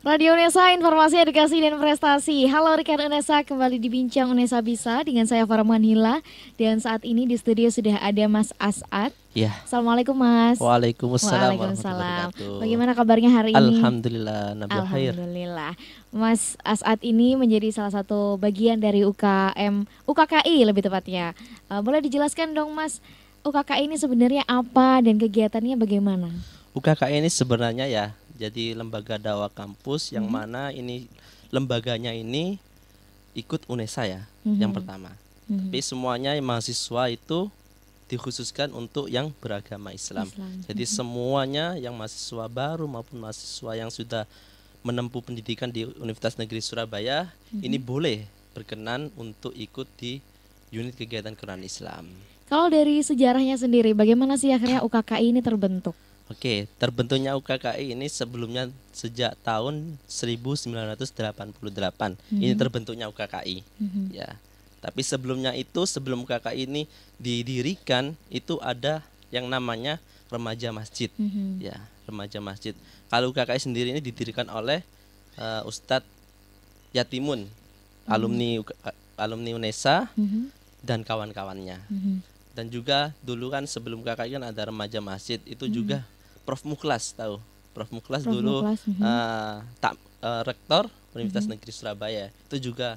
Radio Unesa, informasi, edukasi, dan prestasi. Halo rekan Unesa, kembali di Bincang Unesa Bisa dengan saya Farman Hila. Dan saat ini di studio sudah ada Mas As'ad. Ya. Assalamualaikum Mas. Waalaikumsalam Waalaikumsalam. warahmatullahi wabarakatuh. Bagaimana kabarnya hari ini? Alhamdulillah, nabih khair. Alhamdulillah. Mas As'ad ini menjadi salah satu bagian dari UKKI lebih tepatnya. Boleh dijelaskan dong Mas, UKKI ini sebenarnya apa dan kegiatannya bagaimana? UKKI ini sebenarnya ya jadi lembaga dakwah kampus yang mana ini lembaganya ini ikut UNESA ya, yang pertama. Tapi semuanya mahasiswa itu dikhususkan untuk yang beragama Islam. Jadi semuanya yang mahasiswa baru maupun mahasiswa yang sudah menempuh pendidikan di Universitas Negeri Surabaya ini boleh berkenan untuk ikut di unit kegiatan Quran Islam. Kalau dari sejarahnya sendiri, bagaimana sih akhirnya UKKI ini terbentuk? Oke, terbentuknya UKKI ini sebelumnya sejak tahun 1988. Ini terbentuknya UKKI. Ya. Tapi sebelumnya itu, sebelum UKKI ini didirikan, itu ada yang namanya remaja masjid. Ya, remaja masjid. Kalau UKKI sendiri ini didirikan oleh Ustadz Yatimun, alumni UNESA dan kawan-kawannya. Dan juga dulu kan sebelum UKKI kan ada remaja masjid, itu juga Prof Mukhlas tahu. Prof Mukhlas dulu rektor Universitas Negeri Surabaya. Itu juga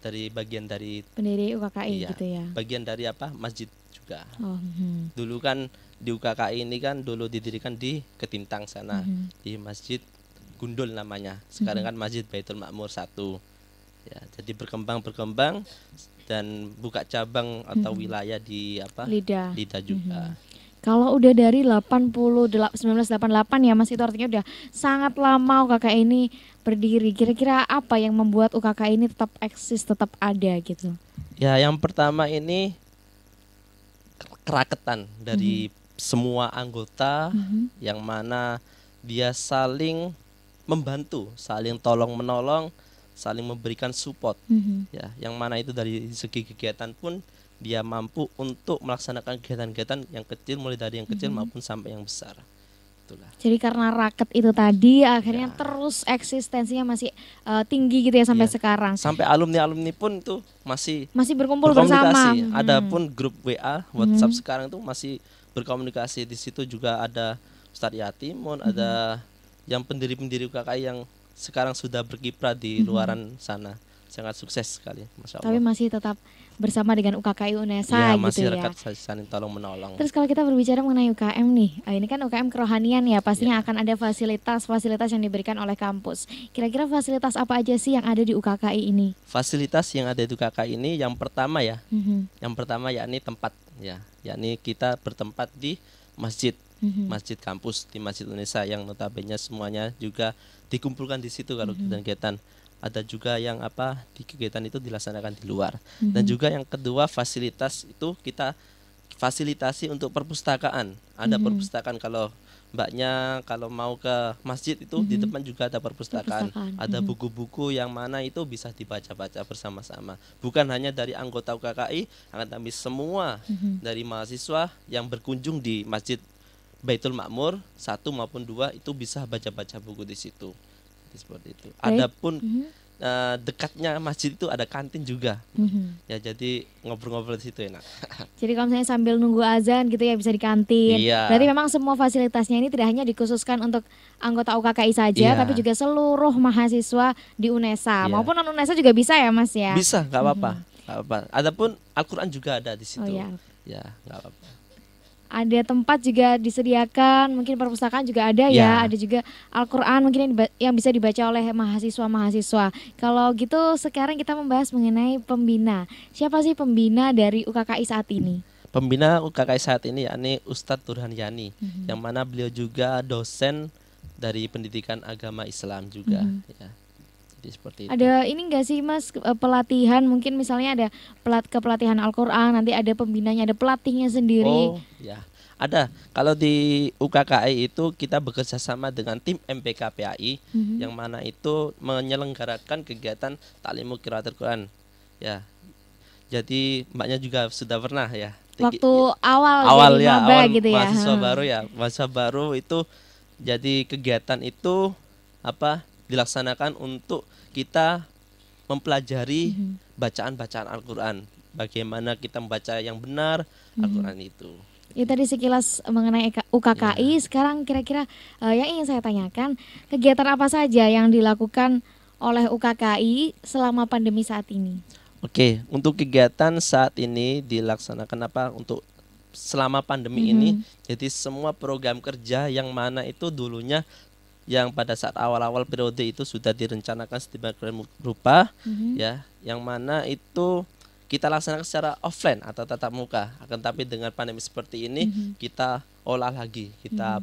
dari bagian dari pendiri UKKI iya, gitu ya. Bagian dari apa? Masjid juga. Dulu kan di UKKI ini kan dulu didirikan di Ketintang sana, di Masjid Gundul namanya. Sekarang kan Masjid Baitul Makmur 1. Ya, jadi berkembang dan buka cabang atau wilayah di apa? Lida juga. Kalau udah dari 1988 ya Mas, itu artinya udah sangat lama UKKI ini berdiri. Kira-kira apa yang membuat UKKI ini tetap eksis, tetap ada gitu? Ya, yang pertama ini keraketan dari semua anggota yang mana dia saling membantu, saling tolong menolong, saling memberikan support. Ya, yang mana itu dari segi kegiatan pun dia mampu untuk melaksanakan kegiatan-kegiatan yang kecil, mulai dari yang kecil maupun sampai yang besar. Itulah. Jadi karena raket itu tadi akhirnya terus eksistensinya masih tinggi gitu ya sampai sekarang. Sampai alumni pun itu masih berkumpul bersama. Adapun grup WA, WhatsApp sekarang itu masih berkomunikasi. Di situ juga ada Ustadz Yatimun, ada yang pendiri-pendiri UKKI yang sekarang sudah berkiprah di luaran sana. Sangat sukses sekali, Masya Allah. Tapi masih tetap bersama dengan UKKI UNESA ya, gitu masih ya. rekat saling tolong menolong. Terus kalau kita berbicara mengenai UKM nih, ini kan UKM kerohanian ya, pastinya akan ada fasilitas yang diberikan oleh kampus. Kira-kira fasilitas apa aja sih yang ada di UKKI ini? Fasilitas yang ada di UKKI ini yang pertama ya, yang pertama yakni tempat ya, yakni kita bertempat di masjid. Masjid kampus di Masjid Unesa yang notabene semuanya juga dikumpulkan di situ kalau kegiatan. Ada juga yang di kegiatan itu dilaksanakan di luar. Dan juga yang kedua fasilitas itu kita fasilitasi untuk perpustakaan. Ada perpustakaan kalau mbaknya kalau mau ke masjid itu di depan juga ada perpustakaan. Ada buku-buku yang mana itu bisa dibaca-baca bersama-sama. Bukan hanya dari anggota UKKI, akan tapi semua dari mahasiswa yang berkunjung di Masjid Baitul Makmur 1 maupun 2 itu bisa baca-baca buku di situ. Seperti itu. Adapun dekatnya masjid itu ada kantin juga. Ya, jadi ngobrol-ngobrol di situ enak. Jadi kalau misalnya sambil nunggu azan gitu ya bisa di kantin. Iya. Berarti memang semua fasilitasnya ini tidak hanya dikhususkan untuk anggota UKKI saja, tapi juga seluruh mahasiswa di UNESA maupun non UNESA juga bisa ya Mas ya. Bisa, nggak apa-apa. Adapun Al-Quran juga ada di situ. Ya, nggak apa-apa. Ada tempat juga disediakan, mungkin perpustakaan juga ada ya, ada juga Al-Quran mungkin yang bisa dibaca oleh mahasiswa-mahasiswa. Kalau gitu sekarang kita membahas mengenai pembina. Siapa sih pembina dari UKKI saat ini? Pembina UKKI saat ini yakni Ustadz Turhan Yani, yang mana beliau juga dosen dari pendidikan agama Islam juga. Ya. Jadi seperti itu. Ada ini enggak sih Mas pelatihan, mungkin misalnya ada kepelatihan Al-Quran, nanti ada pembinanya, ada pelatihnya sendiri. Oh ya, ada. Kalau di UKKI itu kita bekerja sama dengan tim MPK PAI yang mana itu menyelenggarakan kegiatan Ta'limul Qiraatul Quran. Ya. Jadi mbaknya juga sudah pernah ya. Waktu awal jadi maba gitu ya. Mahasiswa baru ya. Mahasiswa baru itu jadi kegiatan itu dilaksanakan untuk kita mempelajari bacaan-bacaan Al-Quran. Bagaimana kita membaca yang benar Al-Quran itu. Ya tadi sekilas mengenai UKKI, sekarang kira-kira yang ingin saya tanyakan, kegiatan apa saja yang dilakukan oleh UKKI selama pandemi saat ini? Oke, untuk kegiatan saat ini dilaksanakan untuk selama pandemi ini, jadi semua program kerja yang mana itu dulunya yang pada saat awal-awal periode itu sudah direncanakan sedemikian rupa, ya, yang mana itu kita laksanakan secara offline atau tatap muka. Akan tapi dengan pandemi seperti ini kita olah lagi, kita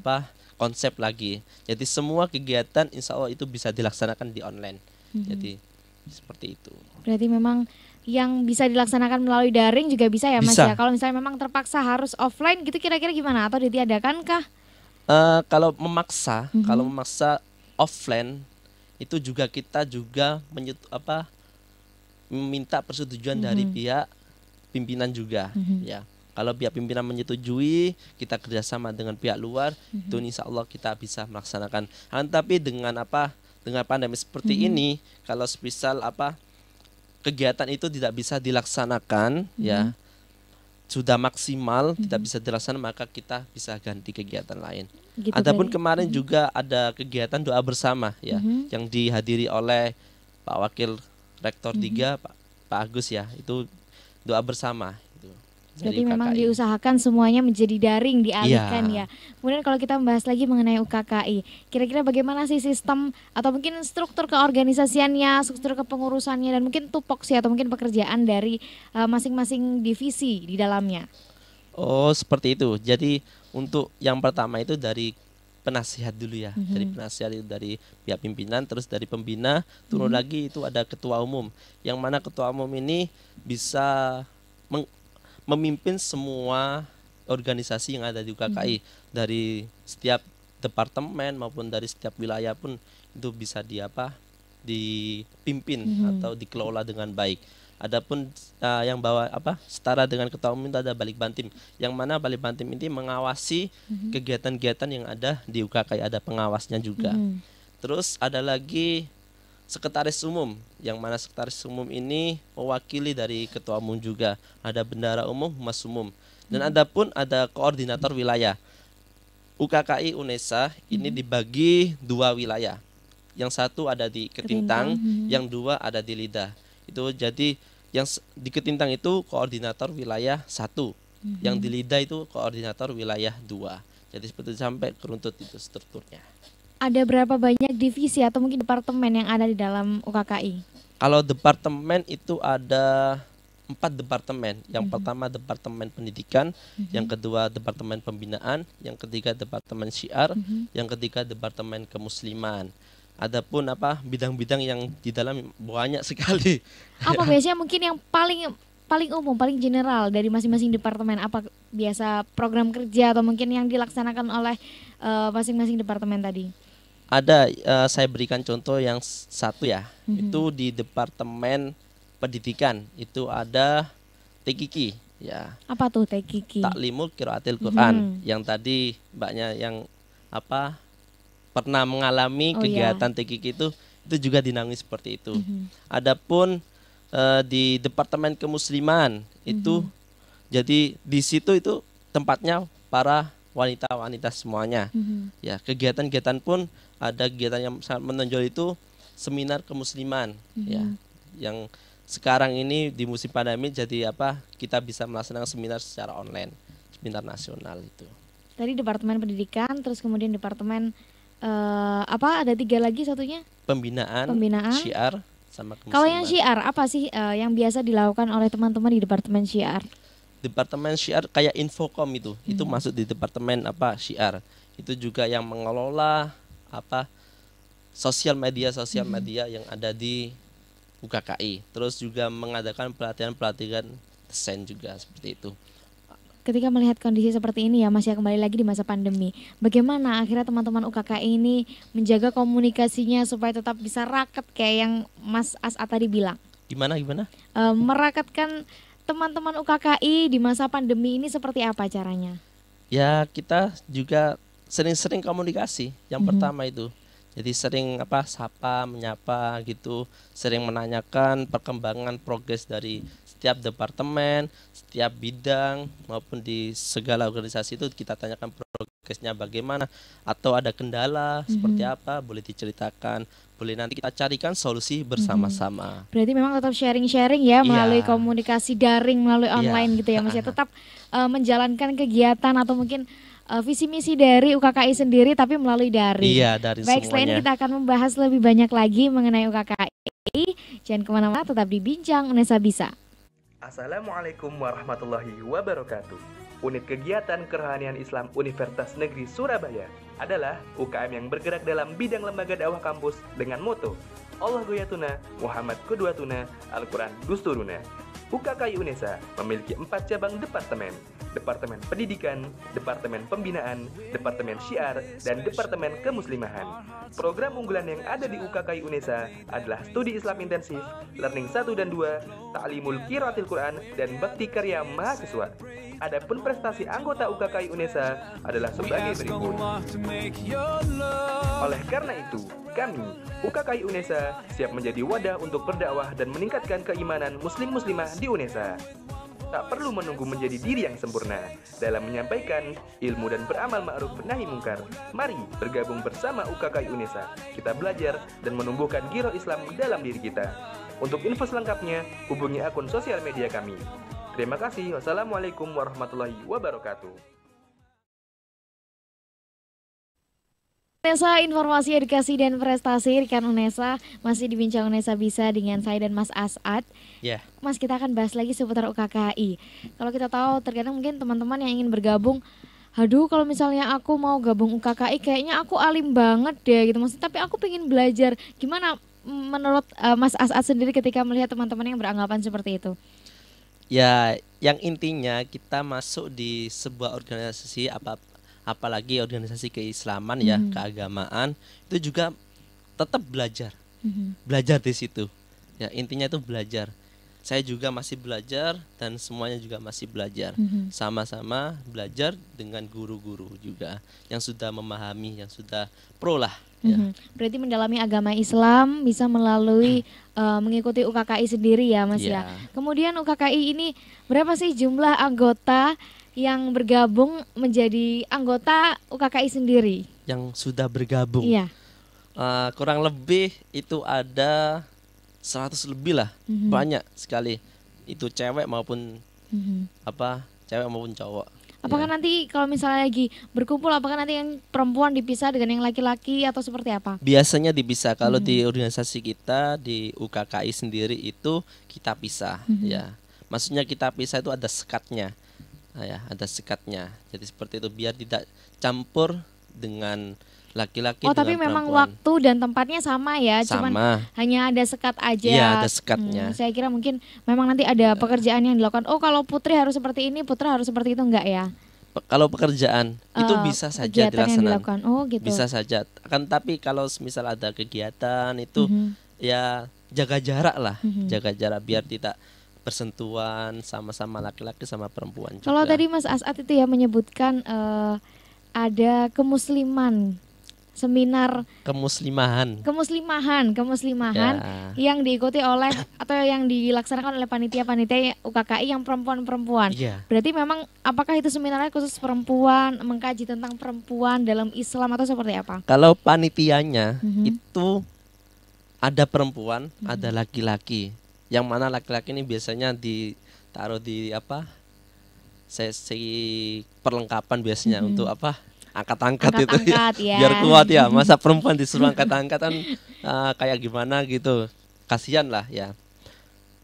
konsep lagi. Jadi semua kegiatan insya Allah itu bisa dilaksanakan di online. Jadi seperti itu. Berarti memang yang bisa dilaksanakan melalui daring juga bisa ya Mas ya. Kalau misalnya memang terpaksa harus offline gitu kira-kira gimana atau ditiadakankah? Kalau memaksa offline itu juga kita juga meminta persetujuan dari pihak pimpinan juga, ya. Kalau pihak pimpinan menyetujui, kita kerjasama dengan pihak luar, itu insya Allah kita bisa melaksanakan. Tapi dengan pandemi seperti ini, kalau semisal kegiatan itu tidak bisa dilaksanakan, ya sudah maksimal tidak bisa dilaksanakan, maka kita bisa ganti kegiatan lain. Gitu, adapun kemarin juga ada kegiatan doa bersama, ya, yang dihadiri oleh Pak Wakil Rektor 3 Pak Agus, ya, itu doa bersama itu. Jadi memang diusahakan semuanya menjadi daring, dialihkan ya. Kemudian kalau kita membahas lagi mengenai UKKI, kira-kira bagaimana sih sistem atau mungkin struktur keorganisasiannya, struktur kepengurusannya dan mungkin tupoksi atau mungkin pekerjaan dari masing-masing divisi di dalamnya? Oh, seperti itu. Jadi untuk yang pertama itu dari penasihat dulu ya, dari penasihat itu dari pihak pimpinan, terus dari pembina turun lagi itu ada ketua umum, yang mana ketua umum ini bisa memimpin semua organisasi yang ada di UKKI, dari setiap departemen maupun dari setiap wilayah pun itu bisa dipimpin atau dikelola dengan baik. Adapun yang bawa setara dengan ketua umum itu ada Balik Bantim, yang mana Balik Bantim ini mengawasi kegiatan-kegiatan yang ada di UKKI, ada pengawasnya juga. Terus ada lagi sekretaris umum, yang mana sekretaris umum ini mewakili dari ketua umum juga, ada bendahara umum, humas umum, dan ada koordinator wilayah. UKKI UNESA ini dibagi 2 wilayah, yang satu ada di Ketintang, yang 2 ada di Lidah. Itu jadi yang di Ketintang itu koordinator wilayah 1, yang di Lidah itu koordinator wilayah 2. Jadi seperti sampai keruntut itu strukturnya. Ada berapa banyak divisi atau mungkin departemen yang ada di dalam UKKI? Kalau departemen itu ada 4 departemen. Yang pertama departemen pendidikan, yang kedua departemen pembinaan, yang ketiga departemen syiar, yang ketiga departemen kemusliman. Adapun bidang-bidang yang di dalam banyak sekali. Apa biasanya mungkin yang paling umum, paling general dari masing-masing departemen? Apa biasa program kerja atau mungkin yang dilaksanakan oleh masing-masing departemen tadi? Ada, saya berikan contoh yang satu ya. Itu di departemen pendidikan itu ada TKQ, ya. Apa tuh TKQ? Taklimul Qiraatil Quran, yang tadi mbaknya yang pernah mengalami kegiatan TKQ itu juga dinamai seperti itu. Adapun di departemen kemusliman itu jadi di situ itu tempatnya para wanita-wanita semuanya. Ya, kegiatan-kegiatan pun ada kegiatan yang sangat menonjol itu seminar kemusliman, ya. Yang sekarang ini di musim pandemi jadi kita bisa melaksanakan seminar secara online, seminar nasional itu. Tadi departemen pendidikan, terus kemudian departemen ada 3 lagi satunya? Pembinaan, syiar, sama kemusliman. Kalau yang syiar apa sih yang biasa dilakukan oleh teman-teman di departemen syiar? Departemen syiar kayak Infocom itu masuk di departemen syiar. Itu juga yang mengelola sosial media yang ada di UKKI. Terus juga mengadakan pelatihan desain juga seperti itu. Ketika melihat kondisi seperti ini ya Mas, ya kembali lagi di masa pandemi, bagaimana akhirnya teman-teman UKKI ini menjaga komunikasinya supaya tetap bisa raket kayak yang Mas As'ad tadi bilang? Gimana? Merakatkan teman-teman UKKI di masa pandemi ini seperti apa caranya? Ya kita juga sering-sering komunikasi, yang pertama itu. Jadi sering sapa, menyapa gitu, sering menanyakan perkembangan progres dari setiap departemen, setiap bidang maupun di segala organisasi itu kita tanyakan progresnya bagaimana, atau ada kendala seperti apa boleh diceritakan, boleh nanti kita carikan solusi bersama-sama. Berarti memang tetap sharing-sharing ya melalui komunikasi daring, melalui online gitu ya Mas ya, tetap menjalankan kegiatan atau mungkin visi misi dari UKKI sendiri tapi melalui daring. Iya, dari Baik, setelah ini kita akan membahas lebih banyak lagi mengenai UKKI. Jangan kemana-mana, tetap di Bincang Unesa Bisa. Assalamualaikum warahmatullahi wabarakatuh. Unit Kegiatan Kerohanian Islam Universitas Negeri Surabaya adalah UKM yang bergerak dalam bidang lembaga dakwah kampus dengan moto Allah Goyatuna, Muhammad Qudwatuna, Al-Quran Dusturuna. UKKI UNESA memiliki 4 cabang departemen: Departemen Pendidikan, Departemen Pembinaan, Departemen Syiar, dan Departemen Kemuslimahan. Program unggulan yang ada di UKKI UNESA adalah Studi Islam Intensif, Learning 1 dan 2, Ta'limul Qiraatil Quran, dan Bakti Karya Mahasiswa. Adapun prestasi anggota UKKI UNESA adalah sebagai berikut. Oleh karena itu, kami, UKKI UNESA, siap menjadi wadah untuk berdakwah dan meningkatkan keimanan muslim-muslimah di UNESA. Tak perlu menunggu menjadi diri yang sempurna dalam menyampaikan ilmu dan beramal ma'ruf nahi mungkar. Mari bergabung bersama UKKI UNESA. Kita belajar dan menumbuhkan giro Islam dalam diri kita. Untuk info selengkapnya, hubungi akun sosial media kami. Terima kasih. Wassalamualaikum warahmatullahi wabarakatuh. UNESA, informasi edukasi dan prestasi rekan UNESA masih di Bincang UNESA Bisa dengan saya dan Mas As'ad. Mas, kita akan bahas lagi seputar UKKI. Kalau kita tahu terkadang mungkin teman-teman yang ingin bergabung, aduh kalau misalnya aku mau gabung UKKI kayaknya aku alim banget deh gitu Mas, tapi aku pengen belajar. Gimana menurut Mas As'ad sendiri ketika melihat teman-teman yang beranggapan seperti itu? Ya, yang intinya kita masuk di sebuah organisasi apalagi organisasi keislaman ya, keagamaan, itu juga tetap belajar. Belajar di situ. Ya, intinya itu belajar. Saya juga masih belajar dan semuanya juga masih belajar. Sama-sama belajar dengan guru-guru juga yang sudah memahami, yang sudah pro lah. Ya. Berarti mendalami agama Islam bisa melalui mengikuti UKKI sendiri ya Mas ya. Kemudian UKKI ini berapa sih jumlah anggota yang bergabung menjadi anggota UKKI sendiri? Yang sudah bergabung? Kurang lebih itu ada 100 lebih lah, banyak sekali. Itu cewek maupun cewek maupun cowok. Apakah nanti kalau misalnya lagi berkumpul, apakah nanti yang perempuan dipisah dengan yang laki-laki atau seperti apa? Biasanya dipisah. Kalau di organisasi kita di UKKI sendiri itu kita pisah, ya. Maksudnya kita pisah itu ada sekatnya, ya, ada sekatnya. Jadi seperti itu biar tidak campur dengan laki-laki. Oh, tapi memang waktu dan tempatnya sama ya, cuman hanya ada sekat aja. Iya, ada sekatnya. Saya kira mungkin memang nanti ada pekerjaan yang dilakukan. Oh, kalau putri harus seperti ini, putra harus seperti itu, enggak ya? Kalau pekerjaan itu bisa saja dilaksanakan. Oh, gitu. Bisa saja. Akan tapi kalau misal ada kegiatan itu ya jaga jarak lah, jaga jarak biar tidak bersentuhan sama-sama laki-laki sama perempuan juga. Kalau tadi Mas As'ad itu ya menyebutkan ada kemusliman, seminar kemuslimahan yang diikuti oleh atau yang dilaksanakan oleh panitia-panitia UKKI yang perempuan-perempuan. Berarti memang apakah itu seminarnya khusus perempuan, mengkaji tentang perempuan dalam Islam atau seperti apa? Kalau panitianya itu ada perempuan, ada laki-laki. Yang mana laki-laki ini biasanya ditaruh di sesi perlengkapan biasanya untuk angkat-angkat itu ya. Biar kuat ya. Masa perempuan disuruh angkat-angkat kan kayak gimana gitu, kasihan lah ya.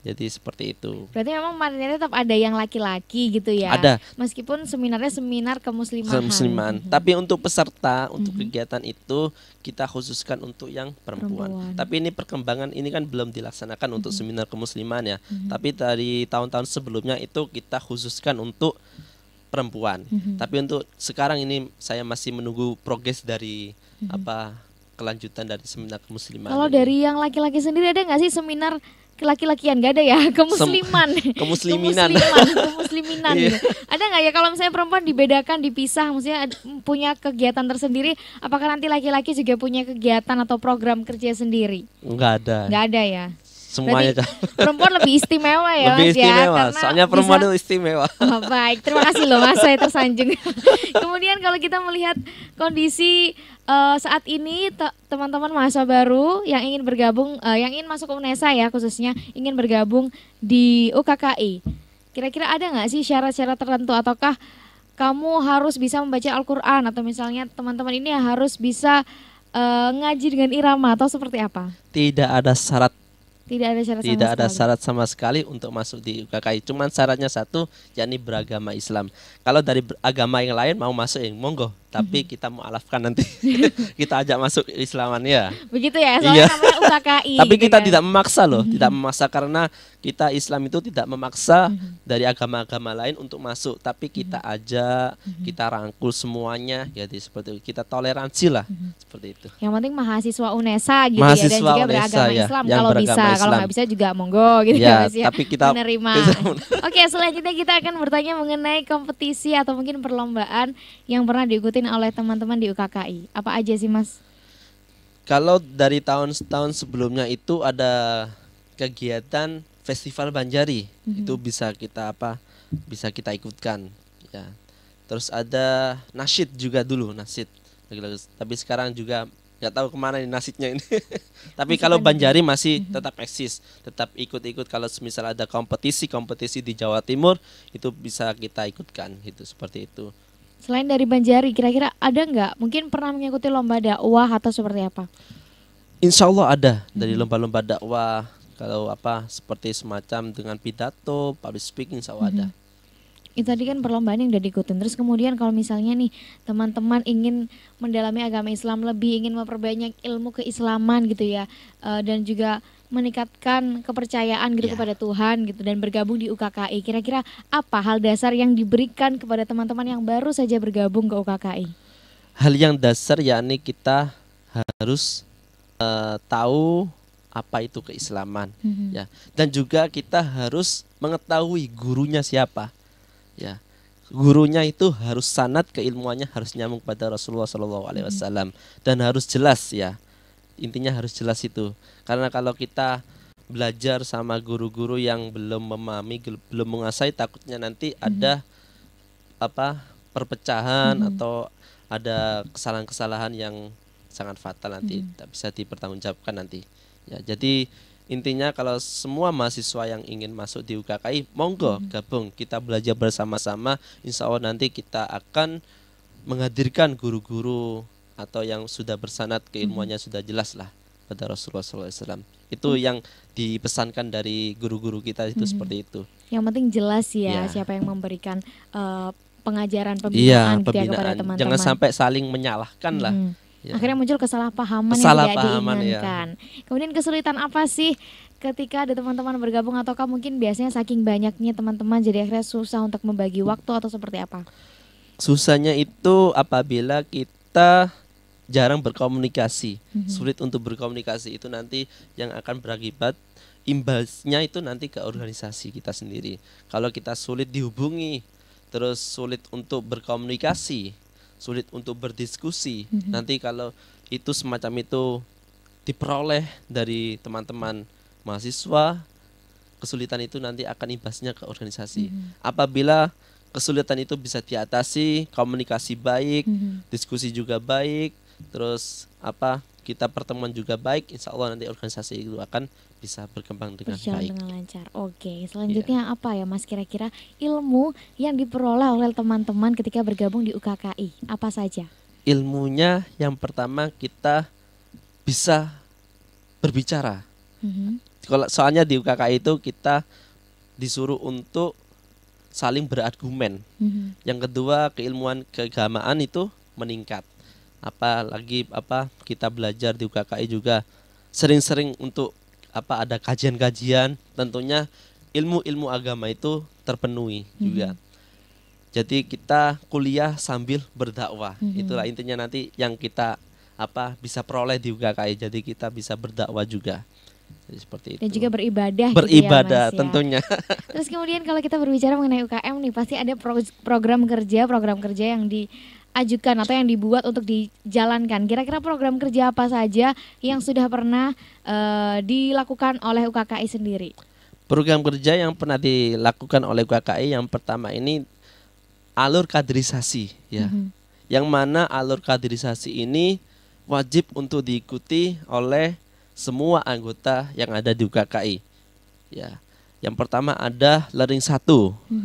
Jadi seperti itu. Berarti memang panitianya tetap ada yang laki-laki gitu ya. Ada. Meskipun seminarnya seminar kemuslimahan. Tapi untuk peserta untuk kegiatan itu kita khususkan untuk yang perempuan. Tapi ini perkembangan ini kan belum dilaksanakan untuk seminar kemuslimahan ya. Tapi dari tahun-tahun sebelumnya itu kita khususkan untuk perempuan. Tapi untuk sekarang ini saya masih menunggu progres dari kelanjutan dari seminar kemusliman. Kalau dari yang laki-laki sendiri ada nggak sih seminar kelaki-lakian, nggak ada ya, kemusliminan gitu. Ada nggak ya kalau misalnya perempuan dibedakan, dipisah, maksudnya punya kegiatan tersendiri, apakah nanti laki-laki juga punya kegiatan atau program kerja sendiri? Nggak ada Ya. semuanya. Perempuan lebih istimewa ya, lebih Mas istimewa, ya, soalnya perempuan itu istimewa. Oh, baik, terima kasih loh Mas, saya tersanjung. Kemudian kalau kita melihat kondisi saat ini teman-teman mahasiswa baru yang ingin bergabung, yang ingin masuk ke UNESA ya khususnya, ingin bergabung di UKKI, kira-kira ada nggak sih syarat-syarat tertentu, ataukah kamu harus bisa membaca Al-Quran, atau misalnya teman-teman ini harus bisa ngaji dengan irama, atau seperti apa? Tidak ada syarat. Tidak ada syarat sama sekali untuk masuk di UKKI. Cuman syaratnya satu, yakni beragama Islam. Kalau dari agama yang lain mau masuk, monggo. Tapi kita mualafkan nanti. Kita ajak masuk Islaman ya. Begitu ya, soalnya namanya UKKI. Tapi gitu kita kan? tidak memaksa loh, tidak memaksa, karena kita Islam itu tidak memaksa dari agama-agama lain untuk masuk. Tapi kita ajak, kita rangkul semuanya, jadi seperti itu. Kita toleransi lah, seperti itu. Yang penting mahasiswa UNESA gitu mahasiswa ya, dan juga UNESA, beragama ya, Islam yang kalau beragama bisa, Islam. kalau nggak bisa juga monggo gitu ya, Mas ya. Tapi kita menerima. Oke, selanjutnya kita akan bertanya mengenai kompetisi atau mungkin perlombaan yang pernah diikutin oleh teman-teman di UKKI. Apa aja sih Mas? Kalau dari tahun-tahun sebelumnya itu ada kegiatan Festival Banjari, itu bisa kita ikutkan ya. Terus ada nasyid juga dulu, nasyid. Tapi sekarang juga nggak tahu kemana ini nasyidnya ini. Tapi kalau Banjari masih tetap eksis, tetap ikut-ikut. Kalau misal ada kompetisi di Jawa Timur, itu bisa kita ikutkan, itu seperti itu. Selain dari Banjari, kira-kira ada nggak? Mungkin pernah mengikuti lomba dakwah atau seperti apa? Insya Allah ada dari lomba-lomba dakwah. Kalau seperti semacam dengan pidato, public speaking, insya Allah ada. Itu tadi kan perlombaan yang udah diikutin. Terus kemudian kalau misalnya nih teman-teman ingin mendalami agama Islam lebih, ingin memperbanyak ilmu keislaman gitu ya, dan juga meningkatkan kepercayaan gitu kepada Tuhan gitu, dan bergabung di UKKI, kira-kira apa hal dasar yang diberikan kepada teman-teman yang baru saja bergabung ke UKKI? Hal yang dasar yakni kita harus tahu apa itu keislaman, ya, dan juga kita harus mengetahui gurunya siapa, ya. Gurunya itu harus sanad, keilmuannya harus nyambung pada Rasulullah SAW, dan harus jelas ya. Intinya harus jelas itu. Karena kalau kita belajar sama guru-guru yang belum memahami, belum menguasai, takutnya nanti ada perpecahan atau ada kesalahan-kesalahan yang sangat fatal nanti, tak bisa dipertanggungjawabkan nanti. Ya, jadi intinya kalau semua mahasiswa yang ingin masuk di UKKI, monggo gabung, kita belajar bersama-sama. Insya Allah nanti kita akan menghadirkan guru-guru atau yang sudah bersanad, keilmuannya sudah jelas lah pada Rasulullah SAW. Itu yang dipesankan dari guru-guru kita itu seperti itu. Yang penting jelas ya, siapa yang memberikan pengajaran, pembinaan, gitu ya kepada teman-teman. Jangan sampai saling menyalahkan lah. Ya. Akhirnya muncul kesalahpahaman yang tidak diinginkan. Kemudian kesulitan apa sih ketika ada teman-teman bergabung, ataukah mungkin biasanya saking banyaknya teman-teman jadi akhirnya susah untuk membagi waktu, atau seperti apa? Susahnya itu apabila kita jarang berkomunikasi, sulit untuk berkomunikasi, itu nanti yang akan berakibat imbasnya itu nanti ke organisasi kita sendiri. Kalau kita sulit dihubungi, terus sulit untuk berkomunikasi, sulit untuk berdiskusi, nanti kalau itu semacam itu diperoleh dari teman-teman mahasiswa, kesulitan itu nanti akan imbasnya ke organisasi. Apabila kesulitan itu bisa diatasi, komunikasi baik, diskusi juga baik, terus kita pertemuan juga baik, insya Allah nanti organisasi itu akan bisa berkembang dengan baik. Dengan lancar. Oke, selanjutnya apa ya Mas, kira-kira ilmu yang diperoleh oleh teman-teman ketika bergabung di UKKI apa saja? Ilmunya yang pertama kita bisa berbicara. Kalau soalnya di UKKI itu kita disuruh untuk saling berargumen. Yang kedua, keilmuan keagamaan itu meningkat. Apalagi kita belajar di UKKI juga sering-sering untuk ada kajian-kajian, tentunya ilmu-ilmu agama itu terpenuhi juga. Jadi kita kuliah sambil berdakwah. Itulah intinya nanti yang kita bisa peroleh di UKKI. Jadi kita bisa berdakwah juga. Jadi seperti itu. Dan juga beribadah Beribadah gitu ya, Mas, tentunya. Terus kemudian kalau kita berbicara mengenai UKM nih, pasti ada program kerja yang diajukan atau yang dibuat untuk dijalankan. Kira-kira program kerja apa saja yang sudah pernah dilakukan oleh UKKI sendiri? Program kerja yang pernah dilakukan oleh UKKI yang pertama ini alur kaderisasi ya. Yang mana alur kaderisasi ini wajib untuk diikuti oleh semua anggota yang ada di UKKI. Ya. Yang pertama ada Learning 1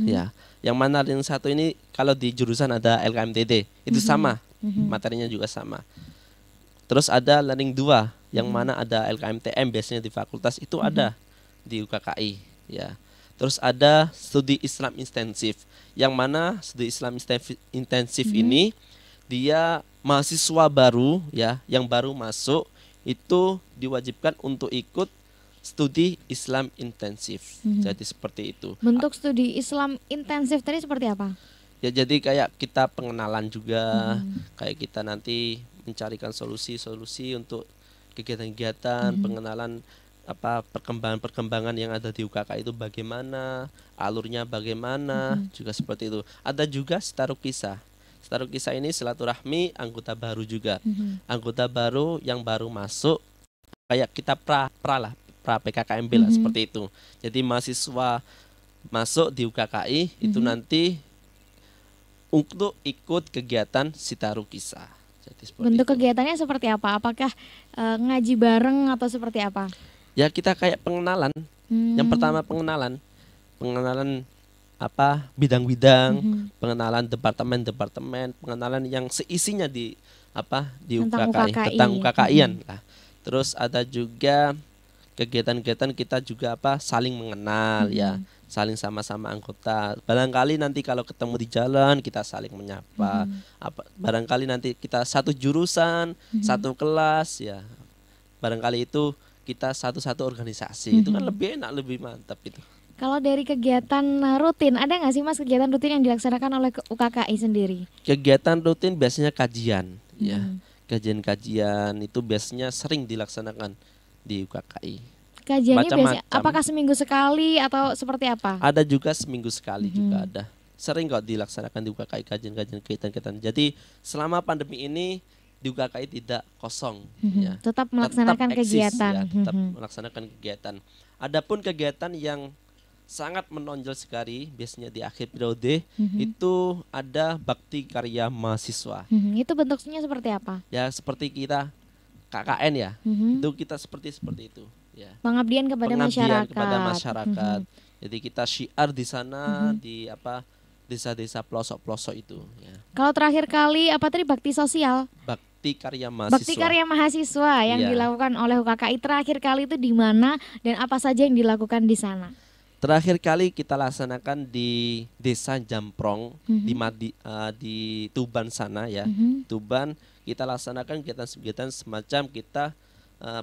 ya. Yang mana Learning 1 ini kalau di jurusan ada LKMTD, itu sama. Materinya juga sama. Terus ada Learning 2 yang mana ada LKMTM biasanya di fakultas itu ada di UKKI ya. Terus ada studi Islam intensif. Yang mana studi Islam intensif ini dia mahasiswa baru ya, yang baru masuk itu diwajibkan untuk ikut studi Islam intensif. Jadi seperti itu. Bentuk studi Islam intensif tadi seperti apa? Ya jadi kayak kita pengenalan juga, kayak kita nanti mencarikan solusi-solusi untuk kegiatan-kegiatan, pengenalan apa perkembangan-perkembangan yang ada di UKK itu bagaimana, alurnya bagaimana, juga seperti itu. Ada juga Sitarukisah. Sitarukisah ini silaturahmi anggota baru juga. Anggota baru yang baru masuk kayak kita pra PKKMB lah seperti itu. Jadi mahasiswa masuk di UKKI itu nanti untuk ikut kegiatan Sitarukisah. Jadi bentuk itu. Kegiatannya seperti apa? Apakah ngaji bareng atau seperti apa? Ya kita kayak pengenalan. Yang pertama pengenalan apa bidang-bidang, pengenalan departemen-departemen, pengenalan yang seisinya di apa di UKKI, tentang UKKI-an lah. Terus ada juga kegiatan-kegiatan kita juga apa saling mengenal ya, saling sama-sama anggota. Barangkali nanti kalau ketemu di jalan kita saling menyapa. Barangkali nanti kita satu jurusan, satu kelas ya. Barangkali itu kita satu organisasi. Itu kan lebih enak, lebih mantap itu. Kalau dari kegiatan rutin, ada nggak sih Mas kegiatan rutin yang dilaksanakan oleh UKKI sendiri? Kegiatan rutin biasanya kajian, ya. Kajian-kajian itu biasanya sering dilaksanakan di UKKI. Kajiannya biasanya apakah seminggu sekali atau seperti apa? Ada juga seminggu sekali juga ada. Sering kok dilaksanakan di UKKI kajian-kajian kegiatan-kegiatan. Jadi selama pandemi ini di UKKI tidak kosong, ya. Tetap melaksanakan tetap eksis, kegiatan. Ya, tetap melaksanakan kegiatan. Adapun kegiatan yang sangat menonjol sekali biasanya di akhir periode itu ada bakti karya mahasiswa. Itu bentuknya seperti apa? Ya seperti kita KKN ya, itu kita seperti itu. Ya. Pengabdian kepada masyarakat. Jadi kita syiar di sana di apa desa-desa pelosok-pelosok itu. Ya. Kalau terakhir kali apa tadi bakti sosial? Bakti karya mahasiswa. Bakti karya mahasiswa yang dilakukan oleh UKKI terakhir kali itu di mana dan apa saja yang dilakukan di sana? Terakhir kali kita laksanakan di Desa Jamprong di Tuban sana ya. Tuban kita laksanakan kegiatan semacam kita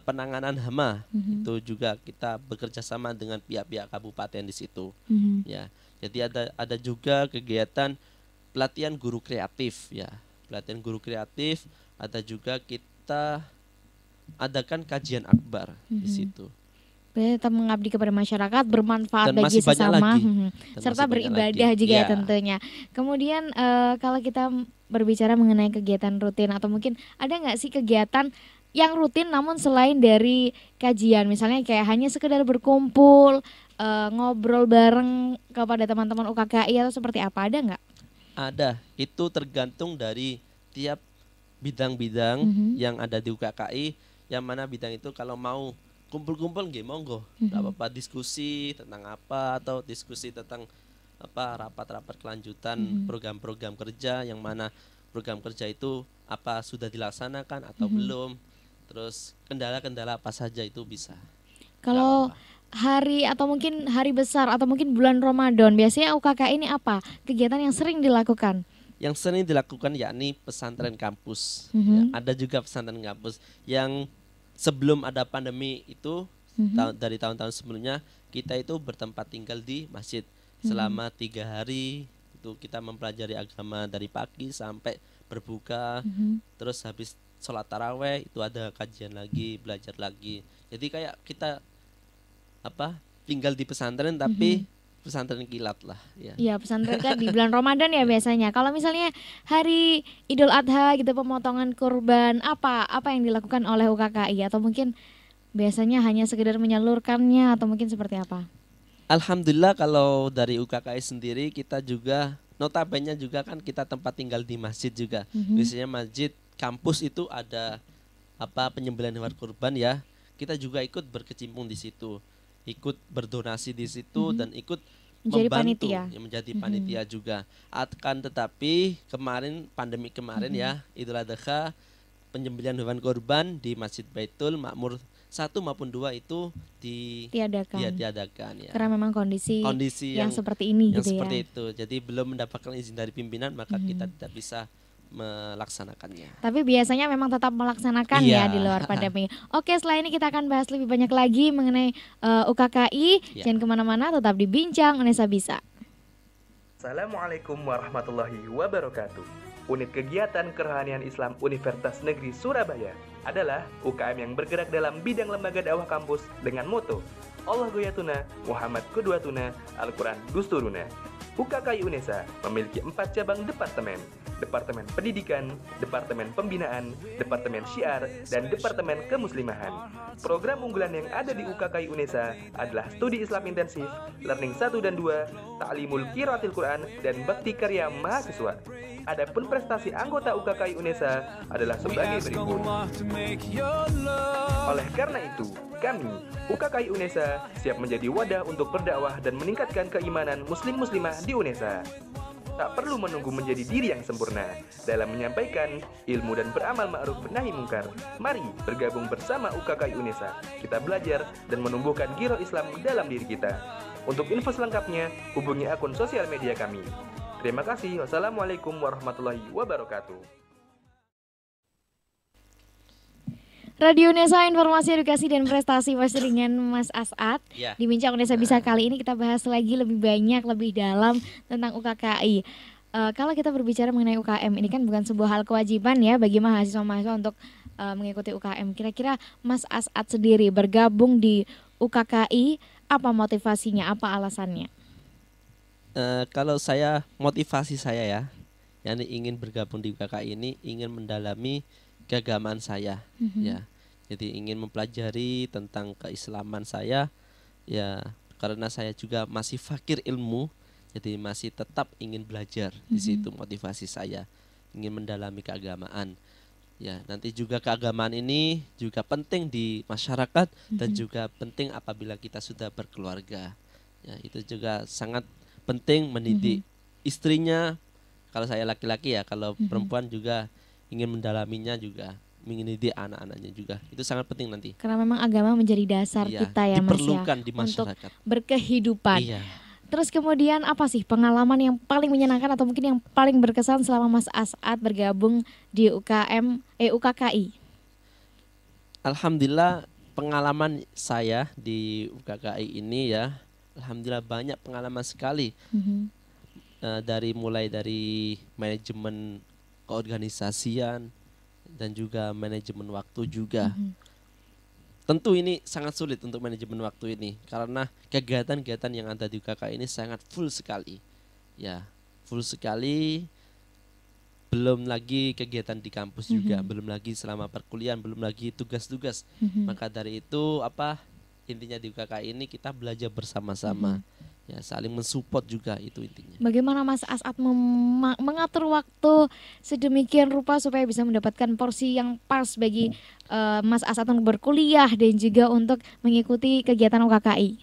penanganan hama. Itu juga kita bekerja sama dengan pihak-pihak kabupaten di situ. Ya. Jadi ada juga kegiatan pelatihan guru kreatif ya. Pelatihan guru kreatif, ada juga kita adakan kajian akbar di situ. Tetap mengabdi kepada masyarakat, bermanfaat bagi sesama, serta beribadah juga tentunya. Kemudian kalau kita berbicara mengenai kegiatan rutin atau mungkin ada nggak sih kegiatan yang rutin namun selain dari kajian, misalnya kayak hanya sekedar berkumpul, ngobrol bareng kepada teman-teman UKKI atau seperti apa, ada nggak? Ada, itu tergantung dari tiap bidang-bidang yang ada di UKKI, yang mana bidang itu kalau mau kumpul-kumpul nggih monggo, enggak apa-apa diskusi tentang apa atau diskusi tentang apa rapat-rapat kelanjutan program-program kerja, yang mana program kerja itu apa sudah dilaksanakan atau belum, terus kendala-kendala apa saja itu bisa. Kalau hari atau mungkin hari besar atau mungkin bulan Ramadan biasanya UKKI ini apa kegiatan yang sering dilakukan? Yang sering dilakukan yakni pesantren kampus. Ya, ada juga pesantren kampus yang sebelum ada pandemi itu dari tahun-tahun sebelumnya kita itu bertempat tinggal di masjid selama 3 hari. Itu kita mempelajari agama dari pagi sampai berbuka, terus habis sholat taraweh itu ada kajian lagi, belajar lagi. Jadi kayak kita tinggal di pesantren tapi pesantren kilat lah ya. Iya, pesantren kan di bulan Ramadan ya biasanya. Kalau misalnya hari Idul Adha gitu, pemotongan kurban, apa yang dilakukan oleh UKKI, atau mungkin biasanya hanya sekedar menyalurkannya, atau mungkin seperti apa? Alhamdulillah kalau dari UKKI sendiri kita juga notabene juga kan kita tempat tinggal di masjid juga. Biasanya masjid kampus itu ada penyembelihan hewan kurban ya. Kita juga ikut berkecimpung di situ, ikut berdonasi di situ dan ikut menjadi membantu panitia. Ya, menjadi panitia juga. Akan tetapi pandemi kemarin ya, Idul Adha penyembelihan hewan kurban di Masjid Baitul Makmur 1 maupun 2 itu ditiadakan ya. Karena memang kondisi yang seperti yang ini gitu seperti ya. itu. Jadi belum mendapatkan izin dari pimpinan maka kita tidak bisa melaksanakannya. Tapi biasanya memang tetap melaksanakan ya di luar pandemi. Oke, setelah ini kita akan bahas lebih banyak lagi mengenai UKKI. Jangan kemana-mana, tetap di Bincang Unesa Bisa. Assalamualaikum warahmatullahi wabarakatuh. Unit Kegiatan Kerohanian Islam Universitas Negeri Surabaya adalah UKM yang bergerak dalam bidang lembaga dakwah kampus dengan moto Allah Goyatuna, Muhammad Qudwatuna, Al-Quran Dusturuna. UKKI UNESA memiliki 4 cabang departemen: Departemen Pendidikan, Departemen Pembinaan, Departemen Syiar, dan Departemen Kemuslimahan. Program unggulan yang ada di UKKI UNESA adalah Studi Islam Intensif, Learning 1 dan 2, Ta'limul Qiraatil Quran, dan Bakti Karya Mahasiswa. Adapun prestasi anggota UKKI UNESA adalah sebagai berikut. Oleh karena itu, kami, UKKI UNESA, siap menjadi wadah untuk berdakwah dan meningkatkan keimanan muslim-muslimah di UNESA. Tak perlu menunggu menjadi diri yang sempurna dalam menyampaikan ilmu dan beramal ma'ruf nahi mungkar. Mari bergabung bersama UKKI UNESA. Kita belajar dan menumbuhkan giro Islam dalam diri kita. Untuk info selengkapnya, hubungi akun sosial media kami. Terima kasih. Wassalamualaikum warahmatullahi wabarakatuh. Radio Unesa, informasi edukasi dan prestasi masih dengan Mas As'ad. Di Bincang Unesa Bisa kali ini kita bahas lagi lebih banyak, lebih dalam tentang UKKI. Kalau kita berbicara mengenai UKM, ini kan bukan sebuah hal kewajiban ya bagi mahasiswa-mahasiswa untuk mengikuti UKM. Kira-kira Mas As'ad sendiri bergabung di UKKI, apa motivasinya, apa alasannya? Kalau motivasi saya ya, yang ingin bergabung di UKKI ini ingin mendalami keagamaan saya ya. Jadi ingin mempelajari tentang keislaman saya ya, karena saya juga masih fakir ilmu, jadi masih tetap ingin belajar. Di situ motivasi saya, ingin mendalami keagamaan. Ya, nanti juga keagamaan ini juga penting di masyarakat dan juga penting apabila kita sudah berkeluarga. Ya, itu juga sangat penting mendidik istrinya. Kalau saya laki-laki ya, kalau perempuan juga ingin mendalaminya juga, mendidik anak-anaknya juga. Itu sangat penting nanti. Karena memang agama menjadi dasar kita ya Mas ya, diperlukan di masyarakat untuk berkehidupan. Iya. Terus kemudian apa sih pengalaman yang paling menyenangkan atau mungkin yang paling berkesan selama Mas As'ad bergabung di UKKI? Alhamdulillah pengalaman saya di UKKI ini ya, alhamdulillah banyak pengalaman sekali. Mulai dari manajemen keorganisasian dan juga manajemen waktu juga. Tentu ini sangat sulit untuk manajemen waktu ini karena kegiatan-kegiatan yang ada di UKKI ini sangat full sekali. Ya, full sekali. Belum lagi kegiatan di kampus juga, belum lagi selama perkuliahan, belum lagi tugas-tugas. Maka dari itu intinya di UKKI ini kita belajar bersama-sama. Ya, saling mensupport juga, itu intinya. Bagaimana Mas As'ad mengatur waktu sedemikian rupa supaya bisa mendapatkan porsi yang pas bagi Mas As'ad untuk berkuliah dan juga untuk mengikuti kegiatan UKKI?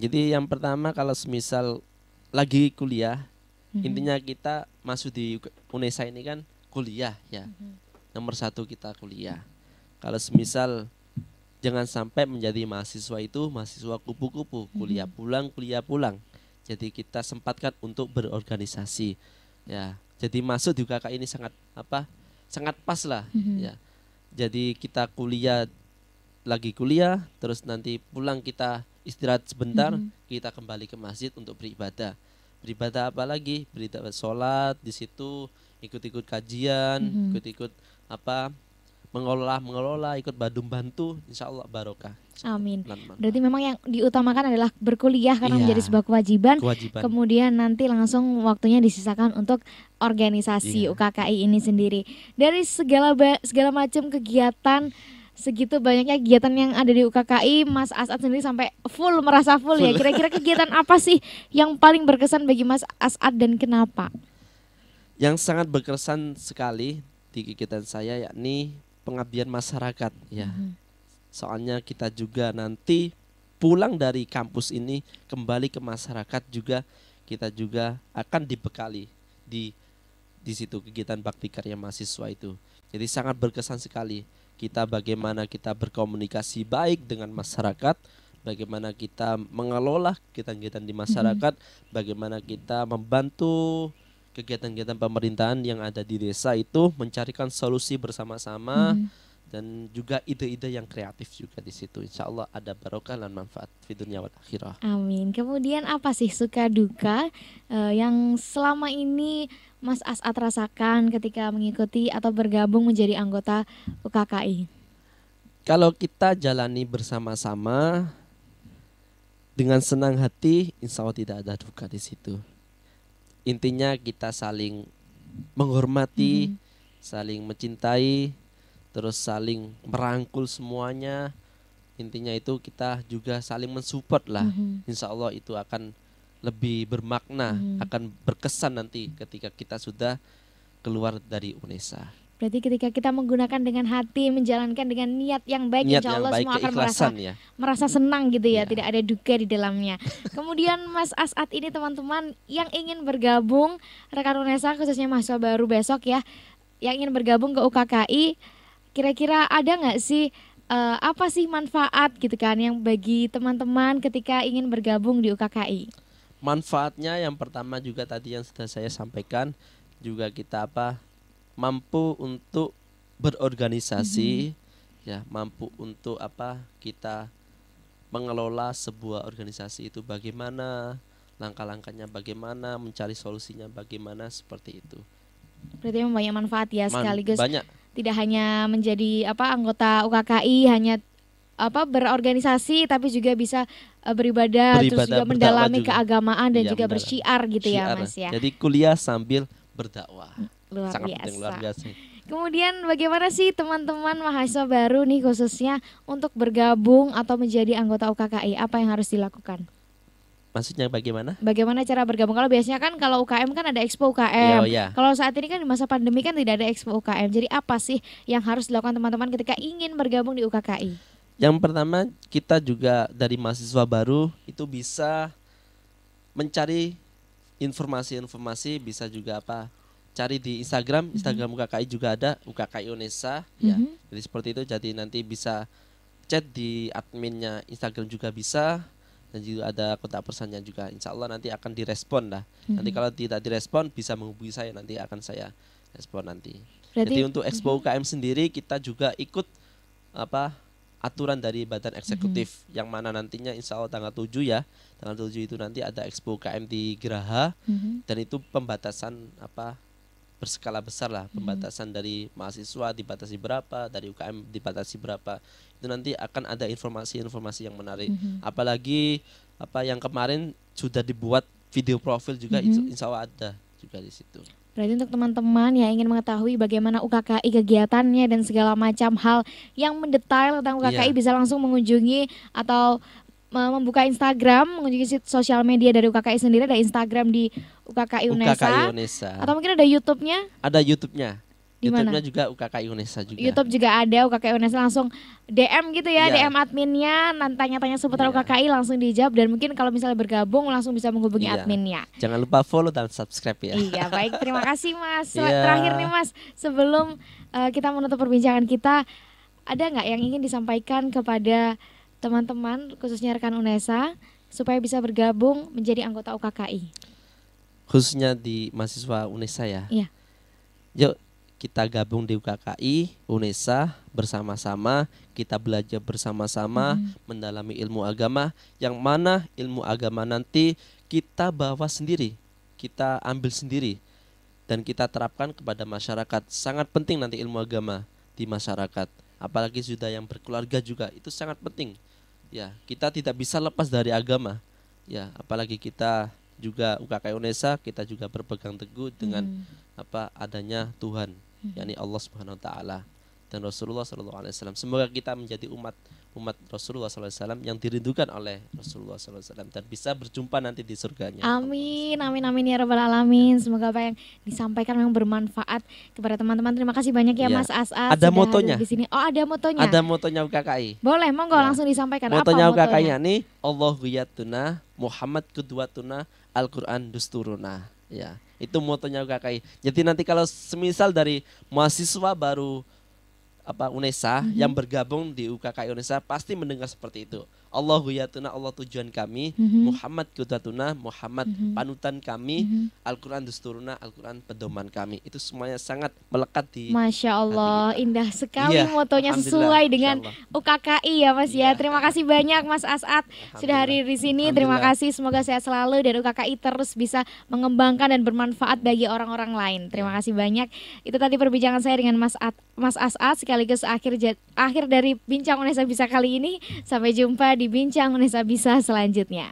Jadi yang pertama, kalau semisal lagi kuliah, intinya kita masuk di UNESA ini kan kuliah ya. Nomor 1 kita kuliah. Kalau semisal jangan sampai menjadi mahasiswa itu mahasiswa kupu-kupu, kuliah pulang. Jadi kita sempatkan untuk berorganisasi. Ya, jadi masuk di UKKI ini sangat pas lah. Ya, jadi kita lagi kuliah, terus nanti pulang kita istirahat sebentar, kita kembali ke masjid untuk beribadah. Beribadah apa lagi? Beribadah sholat di situ, ikut-ikut kajian, ikut-ikut mengelola, ikut bantu, insya Allah barokah. Amin. Berarti memang yang diutamakan adalah berkuliah karena menjadi sebuah kewajiban. Kemudian nanti langsung waktunya disisakan untuk organisasi UKKI ini sendiri. Dari segala macam kegiatan, segitu banyaknya kegiatan yang ada di UKKI, Mas As'ad sendiri sampai merasa full ya. Kira-kira kegiatan apa sih yang paling berkesan bagi Mas As'ad dan kenapa? Yang sangat berkesan sekali di kegiatan saya yakni pengabdian masyarakat ya. Soalnya kita juga nanti pulang dari kampus ini kembali ke masyarakat juga, kita juga akan dibekali di situ kegiatan bakti karya mahasiswa itu. Jadi sangat berkesan sekali kita bagaimana kita berkomunikasi baik dengan masyarakat, bagaimana kita mengelola kegiatan-kegiatan di masyarakat, bagaimana kita membantu kegiatan-kegiatan pemerintahan yang ada di desa itu mencarikan solusi bersama-sama dan juga ide-ide yang kreatif juga di situ. Insya Allah ada barokah dan manfaat di dunia wal akhirah. Amin. Kemudian apa sih suka duka yang selama ini Mas As'ad rasakan ketika mengikuti atau bergabung menjadi anggota UKKI? Kalau kita jalani bersama-sama dengan senang hati, insya Allah tidak ada duka di situ. Intinya kita saling menghormati, saling mencintai, terus saling merangkul semuanya. Intinya itu kita juga saling mensupport lah. Insya Allah itu akan lebih bermakna, akan berkesan nanti ketika kita sudah keluar dari UNESA. Berarti ketika kita menggunakan dengan hati, menjalankan dengan niat yang baik, insya Allah semua akan merasa senang gitu ya, tidak ada duka di dalamnya. Kemudian Mas As'ad ini teman-teman yang ingin bergabung, rekan UNESA khususnya mahasiswa baru besok ya, yang ingin bergabung ke UKKI, kira-kira ada nggak sih apa sih manfaat gitu kan yang bagi teman-teman ketika ingin bergabung di UKKI? Manfaatnya yang pertama juga tadi yang sudah saya sampaikan, juga kita mampu untuk berorganisasi, ya mampu untuk kita mengelola sebuah organisasi itu bagaimana, langkah-langkahnya bagaimana, mencari solusinya bagaimana, seperti itu. Berarti memang banyak manfaat ya, sekaligus banyak. Tidak hanya menjadi anggota UKKI, hanya berorganisasi, tapi juga bisa beribadah terus juga mendalami juga keagamaan dan juga bersyiar gitu ya Mas ya. Jadi kuliah sambil berdakwah. Luar biasa. Kemudian bagaimana sih teman-teman mahasiswa baru nih khususnya untuk bergabung atau menjadi anggota UKKI? Apa yang harus dilakukan? Maksudnya bagaimana? Bagaimana cara bergabung? Kalau biasanya kan kalau UKM kan ada Expo UKM. Kalau saat ini kan di masa pandemi kan tidak ada Expo UKM. Jadi apa sih yang harus dilakukan teman-teman ketika ingin bergabung di UKKI? Yang pertama, kita juga dari mahasiswa baru itu bisa mencari informasi-informasi, bisa juga cari di Instagram UKKI juga ada, UKKI UNESA ya. Jadi seperti itu, jadi nanti bisa chat di adminnya Instagram juga bisa, dan juga ada kontak personnya juga. Insya Allah nanti akan direspon lah. Nanti kalau tidak direspon bisa menghubungi saya, nanti akan saya respon nanti. Jadi untuk Expo UKM sendiri kita juga ikut aturan dari Badan Eksekutif yang mana nantinya insya Allah tanggal 7 ya. Tanggal 7 itu nanti ada Expo UKM di Geraha, dan itu pembatasan berskala besar lah, pembatasan dari mahasiswa dibatasi berapa, dari UKM dibatasi berapa. Itu nanti akan ada informasi-informasi yang menarik. Apalagi yang kemarin sudah dibuat video profil juga, insya Allah ada juga di situ. Berarti untuk teman-teman yang ingin mengetahui bagaimana UKKI kegiatannya dan segala macam hal yang mendetail tentang UKKI bisa langsung mengunjungi atau membuka Instagram, mengunjungi sosial media dari UKKI sendiri. Ada Instagram di UKKI UNESA. Atau mungkin ada YouTube-nya? Ada YouTube-nya. Dimana? YouTube-nya juga UKKI UNESA juga. YouTube juga ada UKKI UNESA, langsung DM gitu ya, DM adminnya, tanya-tanya seputar UKKI langsung dijawab, dan mungkin kalau misalnya bergabung langsung bisa menghubungi adminnya. Jangan lupa follow dan subscribe ya. Iya, baik, terima kasih Mas. Terakhir nih Mas, sebelum kita menutup perbincangan kita, ada nggak yang ingin disampaikan kepada teman-teman khususnya rekan UNESA supaya bisa bergabung menjadi anggota UKKI? Khususnya di mahasiswa UNESA ya. Iya. Yuk kita gabung di UKKI UNESA bersama-sama, kita belajar bersama-sama mendalami ilmu agama, yang mana ilmu agama nanti kita bawa sendiri, kita ambil sendiri dan kita terapkan kepada masyarakat. Sangat penting nanti ilmu agama. di masyarakat. Apalagi sudah yang berkeluarga juga, itu sangat penting. Ya, kita tidak bisa lepas dari agama. Ya, apalagi kita juga UKKI UNESA, kita juga berpegang teguh dengan adanya Tuhan, yakni Allah Subhanahu wa taala dan Rasulullah sallallahu alaihi wasallam. Semoga kita menjadi umat Rasulullah sallallahu alaihi wasallam yang dirindukan oleh Rasulullah sallallahu alaihi wasallam dan bisa berjumpa nanti di surganya. Amin, amin, amin ya rabbal alamin. Semoga apa yang disampaikan memang bermanfaat kepada teman-teman. Terima kasih banyak ya, Mas As'ad. Ada motonya di sini. Oh, ada motonya. Ada motonya UKKI. Boleh, monggo langsung disampaikan. Motonya apa UKKI ini Allahu yatuna, Muhammad qudwatuna, Al-Qur'an dusturuna. Ya, itu motonya UKKI. Jadi nanti kalau semisal dari mahasiswa baru UNESA yang bergabung di UKKI UNESA pasti mendengar seperti itu. Allahu yatuna, Allah tujuan kami, Muhammad qudwatuna, Muhammad panutan kami, Al-Qur'an dusturuna, Al-Qur'an pedoman kami. Itu semuanya sangat melekat di Masya Allah, indah sekali iya, motonya sesuai dengan UKKI ya Mas ya. Terima kasih banyak Mas As'ad sudah hadir di sini. Terima kasih, semoga sehat selalu dan UKKI terus bisa mengembangkan dan bermanfaat bagi orang-orang lain. Terima kasih banyak. Itu tadi perbincangan saya dengan Mas As'ad sekaligus akhir dari Bincang UNESA Bisa kali ini. Sampai jumpa di Bincang UNESA Bisa selanjutnya.